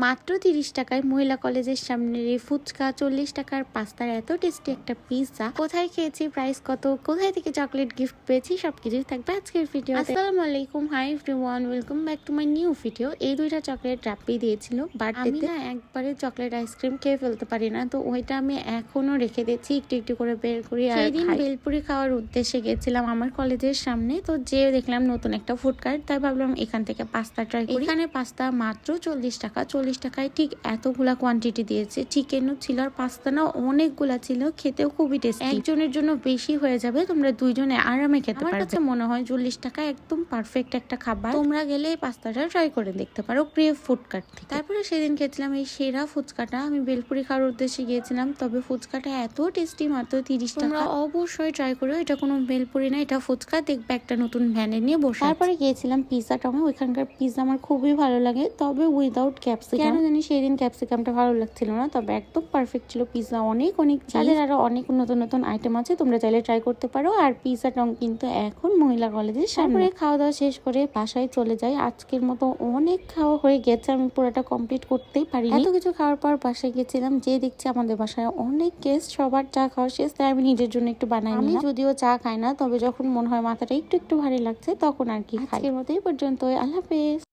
মাত্র 30 টাকায় মহিলা কলেজের সামনে ফুচকা, 40 টাকার পাস্তার এত টেস্টি একটা পিৎজা। কোথায় খেয়েছি, প্রাইস কত, কোথায় থেকে চকলেট গিফট পেয়েছি, সবকিছুই থাকবে আজকের ভিডিও। আসসালামু আলাইকুম, hi everyone, welcome back to my new video. এই দুইটা চকলেট রাপ্পি দিয়েছিল বার্থডেতে। আমি না একবারে চকলেট আইসক্রিম খেয়ে ফেলতে পারি না, তো ওইটা আমি এখনো রেখে দিয়েছি, একটু একটু করে বের করি। আর সেদিন বেলপুরি খাওয়ার উদ্দেশ্যে গেছিলাম আমার কলেজের সামনে, তো যে দেখলাম নতুন একটা ফুড কার্ট, তাই ভাবলাম এখান থেকে পাস্তা ট্রাই করি। এখানে পাস্তা মাত্র 40 টাকা, 40 টাকায় ঠিক এতগুলা কোয়ান্টিটি দিয়েছে। চিকেনও ছিল আর পাস্তা না অনেকগুলা ছিল, খেতেও খুবই টেস্টি। একজনের জন্য বেশি হয়ে যাবে, তোমরা দুইজনে আরামে খেতে পারবে। আমার কাছে মনে হয় 40 টাকা একদম পারফেক্ট একটা খাবার। তোমরা গেলে এই পাস্তাটা ট্রাই করে দেখতে পারো ক্রেভ ফুড কার্ট থেকে। তারপরে সেদিন খেয়েছিলাম এই সেরা ফুচকাটা। আমি বেলপুরি খাওয়ার উদ্দেশ্যে গিয়েছিলাম, তবে ফুচকাটা এত টেস্টি, মাত্র 30 টাকা। তোমরা অবশ্যই ট্রাই করো, এটা কোনো বেলপুরি না, এটা ফুচকা। দেখবে একটা নতুন ভ্যানে নিয়ে বসে। তারপরে গিয়েছিলাম পিৎজা টমে। ওইখানকার পিৎজা আমার খুবই ভালো লাগে, তবে উইদাউট ক্যাপসিকাম। কেন জানি সেদিন ক্যাপসিকামটা ভালো লাগছিল না, তবে একদম পারফেক্ট ছিল। পিৎজা অনেক তাদের আরো অনেক নতুন নতুন আইটেম আছে, তোমরা চাইলে ট্রাই করতে পারো। আর পিৎজা টং কিন্তু এখন মহিলা কলেজের সামনে। খাওয়া দাওয়া শেষ করে বাসায় চলে যাই। আজকের মতো অনেক খাওয়া হয়ে গেছে, আমি পুরোটা কমপ্লিট করতেই পারি। এত কিছু খাওয়ার পর বাসায় গেছিলাম, যে দেখছি আমাদের বাসায় অনেক গেস্ট, সবার চা খাওয়া শেষ, তাই আমি নিজের জন্য একটু বানাই। আমি যদিও চা খাই না, তবে যখন মনে হয় মাথাটা একটু একটু ভারী লাগছে, তখন আর কি খাই। আজকের মতো এই পর্যন্ত, আল্লাহ হাফেজ।